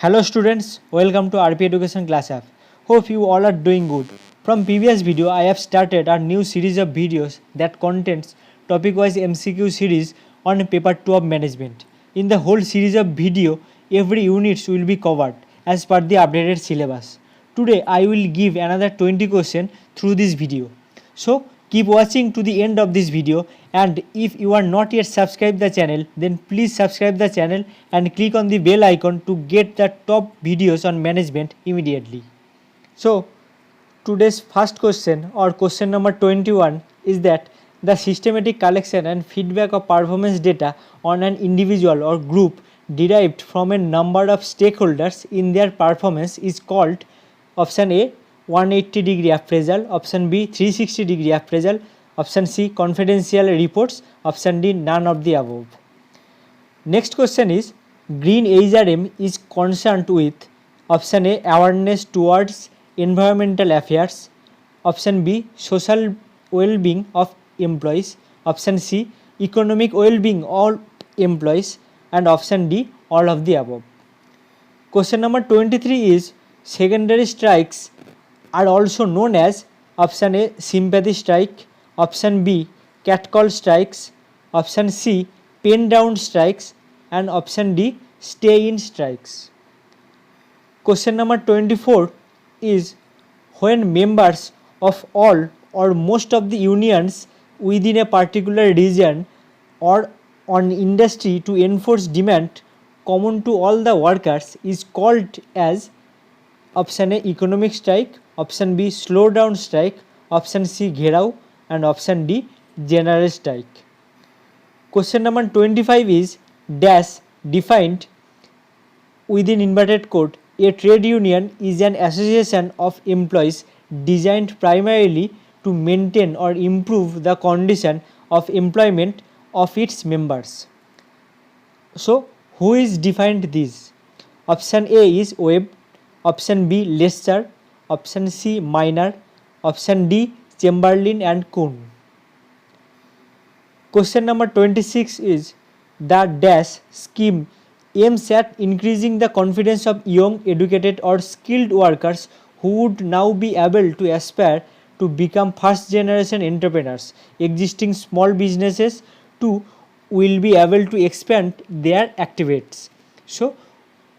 Hello students, welcome to RP Education Class App. Hope you all are doing good. From previous video, I have started a new series of videos that contains topic-wise MCQ series on paper 2 of management. In the whole series of video, every units will be covered as per the updated syllabus. Today, I will give another 20 questions through this video. So, keep watching to the end of this video, and if you are not yet subscribed the channel, then please subscribe the channel and click on the bell icon to get the top videos on management immediately. So today's first question or question number 21 is that the systematic collection and feedback of performance data on an individual or group derived from a number of stakeholders in their performance is called option A 180 degree appraisal, option B 360 degree appraisal, option C confidential reports, option D none of the above. Next question is Green HRM is concerned with option A awareness towards environmental affairs, option B social well-being of employees, option C economic well-being of employees, and option D all of the above. Question number 23 is secondary strikes are also known as option A sympathy strike, option B catcall strikes, option C pen down strikes, and option D stay in strikes. Question number 24 is when members of all or most of the unions within a particular region or on industry to enforce demand common to all the workers is called as option A economic strike, option B slow down strike, option C gherao, and option D general strike. Question number 25 is dash defined within inverted code. A trade union is an association of employees designed primarily to maintain or improve the condition of employment of its members. So, who is defined this? Option A is Webb, option B Lesser, option C Minor, option D Chamberlain and Kuhn. Question number 26 is the dash scheme aims at increasing the confidence of young, educated or skilled workers who would now be able to aspire to become first generation entrepreneurs. Existing small businesses too will be able to expand their activities. So,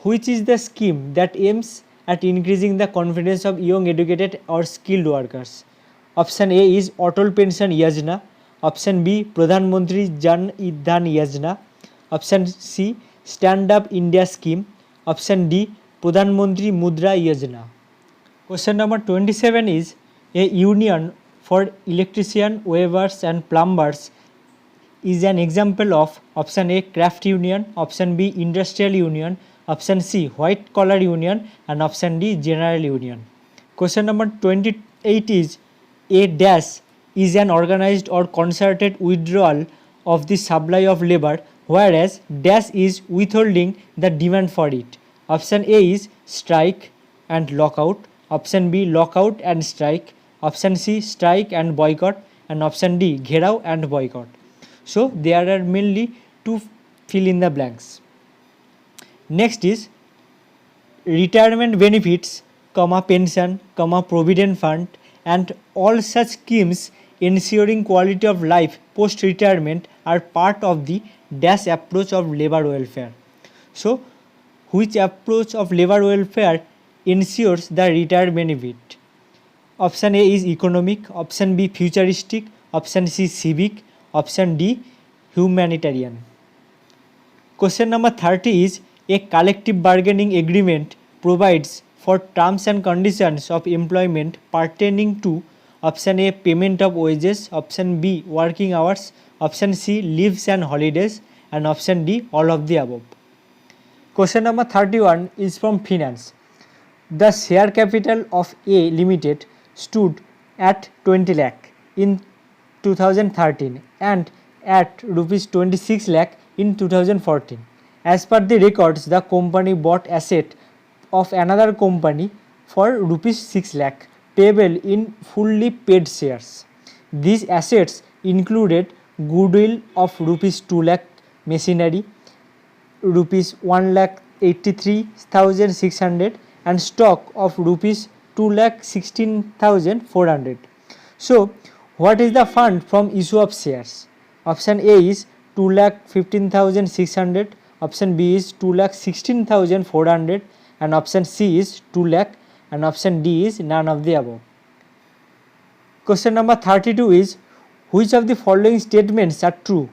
which is the scheme that aims at increasing the confidence of young, educated or skilled workers? Option A is Atal Pension Yojana, option B Pradhan Mantri Jan Dhan Yojana, option C Stand Up India Scheme, option D Pradhan Mantri Mudra Yojana. Question number 27 is a union for electrician, weavers and plumbers is an example of option A craft union, option B industrial union, option C white collar union, and option D general union. Question number 28 is a dash is an organized or concerted withdrawal of the supply of labor, whereas dash is withholding the demand for it. Option A is strike and lockout, option B lockout and strike, option C strike and boycott, and option D gherao and boycott. So there are mainly two fill in the blanks. Next is retirement benefits, pension, provident fund and all such schemes ensuring quality of life post retirement are part of the dash approach of labor welfare. So which approach of labor welfare ensures the retired benefit? Option A is economic, option B futuristic, option C civic, option D humanitarian. Question number 30 is a collective bargaining agreement provides for terms and conditions of employment pertaining to option A payment of wages, option B working hours, option C leaves and holidays, and option D all of the above. Question number 31 is from finance. The share capital of A Limited stood at 20 lakh in 2013 and at rupees 26 lakh in 2014. As per the records, the company bought asset of another company for rupees 6 lakh payable in fully paid shares. These assets included goodwill of rupees 2 lakh, machinery, rupees 1 lakh 83,600 and stock of rupees 2,16,400. So, what is the fund from issue of shares? Option A is 2,15,600, option B is 2,16,400 and option C is 2 lakh and option D is none of the above. Question number 32 is, which of the following statements are true?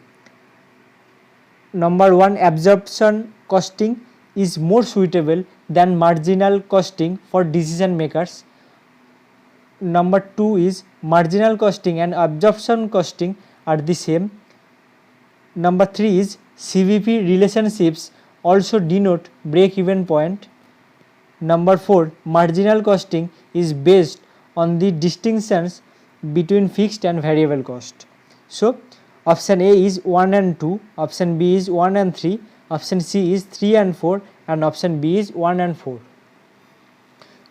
Number 1, absorption costing is more suitable than marginal costing for decision makers. Number 2 is, marginal costing and absorption costing are the same. Number 3 is, CVP relationships also denote break-even point. Number 4, marginal costing is based on the distinctions between fixed and variable cost. So, option A is 1 and 2, option B is 1 and 3, option C is 3 and 4 and option B is 1 and 4.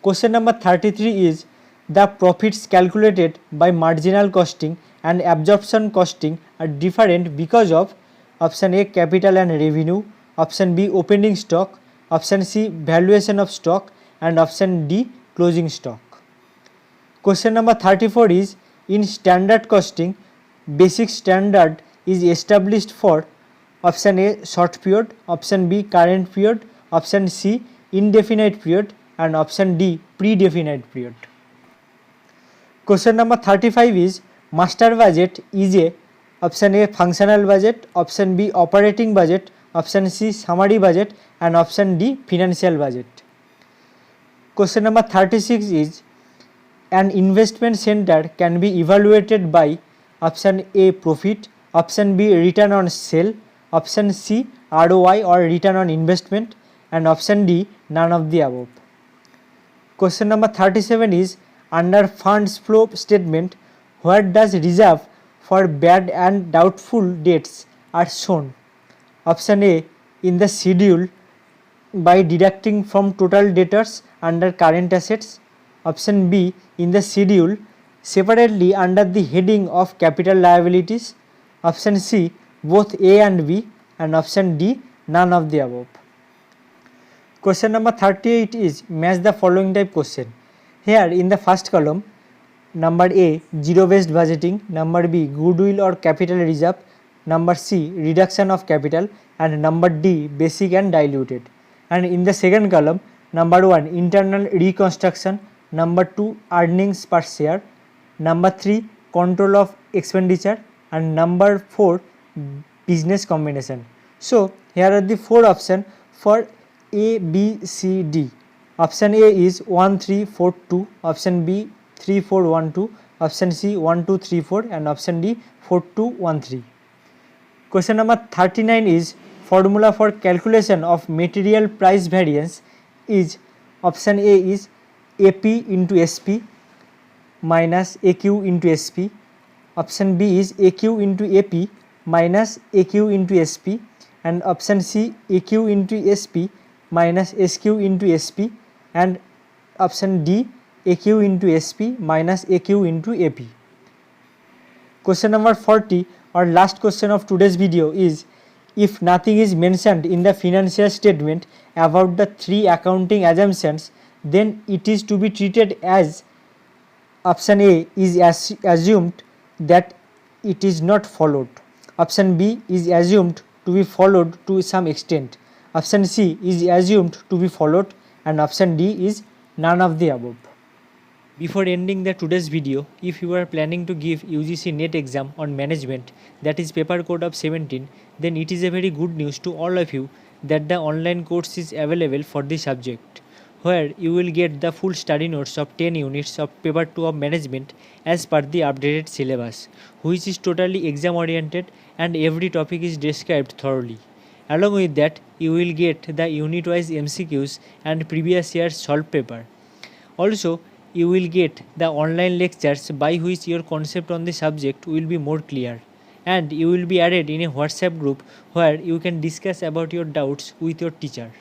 Question number 33 is, the profits calculated by marginal costing and absorption costing are different because of option A, capital and revenue, option B, opening stock, option C, valuation of stock and option D, closing stock. Question number 34 is, in standard costing, basic standard is established for option A, short period, option B, current period, option C, indefinite period and option D, predefinite period. Question number 35 is, master budget is a option A, functional budget, option B, operating budget, option C, summary budget and option D, financial budget. Question number 36 is, an investment center can be evaluated by option A, profit, option B, return on sale, option C, ROI or return on investment and option D, none of the above. Question number 37 is, under funds flow statement, where does reserve for bad and doubtful debts are shown? Option A, in the schedule by deducting from total debtors under current assets, option B, in the schedule separately under the heading of capital liabilities, option C, both A and B and option D, none of the above. Question number 38 is, match the following type question. Here in the first column, number A, zero based budgeting, number B, goodwill or capital reserve, number C, reduction of capital and number D, basic and diluted. And in the second column, number 1, internal reconstruction, number 2, earnings per share, number 3, control of expenditure and number 4, business combination. So here are the 4 options for A, B, C, D. Option A is 1, 3, 4, 2, option B 3, 4, 1, 2, option C 1, 2, 3, 4 and option D 4, 2, 1, 3. Question number 39 is, formula for calculation of material price variance is, option A is AP into SP minus AQ into SP, option B is AQ into AP minus AQ into SP and option C, AQ into SP minus SQ into SP and option D, AQ into SP minus AQ into AP. Question number 40 or last question of today's video is, if nothing is mentioned in the financial statement about the 3 accounting assumptions, then it is to be treated as option A is assumed that it is not followed, option B is assumed to be followed to some extent, option C is assumed to be followed and option D is none of the above. Before ending the today's video, if you are planning to give UGC NET exam on management, that is paper code of 17, then it is a very good news to all of you that the online course is available for the subject, where you will get the full study notes of 10 units of paper 2 of management as per the updated syllabus, which is totally exam oriented and every topic is described thoroughly. Along with that, you will get the unit wise MCQs and previous year's solved paper. Also, you will get the online lectures by which your concept on the subject will be more clear, and you will be added in a WhatsApp group where you can discuss about your doubts with your teacher.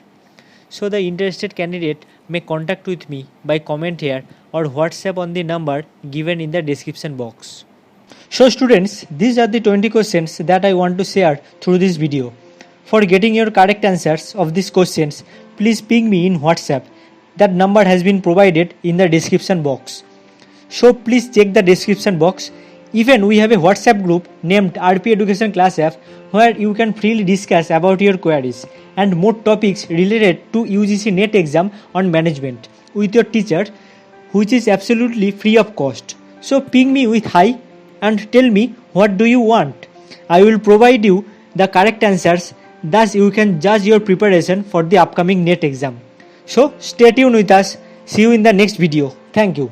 So the interested candidate may contact with me by comment here or WhatsApp on the number given in the description box. So students, these are the 20 questions that I want to share through this video. For getting your correct answers of these questions, please ping me in WhatsApp. That number has been provided in the description box. So please check the description box. Even we have a WhatsApp group named RP Education Class App where you can freely discuss about your queries and more topics related to UGC NET exam on management with your teacher, which is absolutely free of cost. So ping me with hi and tell me what do you want. I will provide you the correct answers, thus you can judge your preparation for the upcoming NET exam. So stay tuned with us. See you in the next video. Thank you.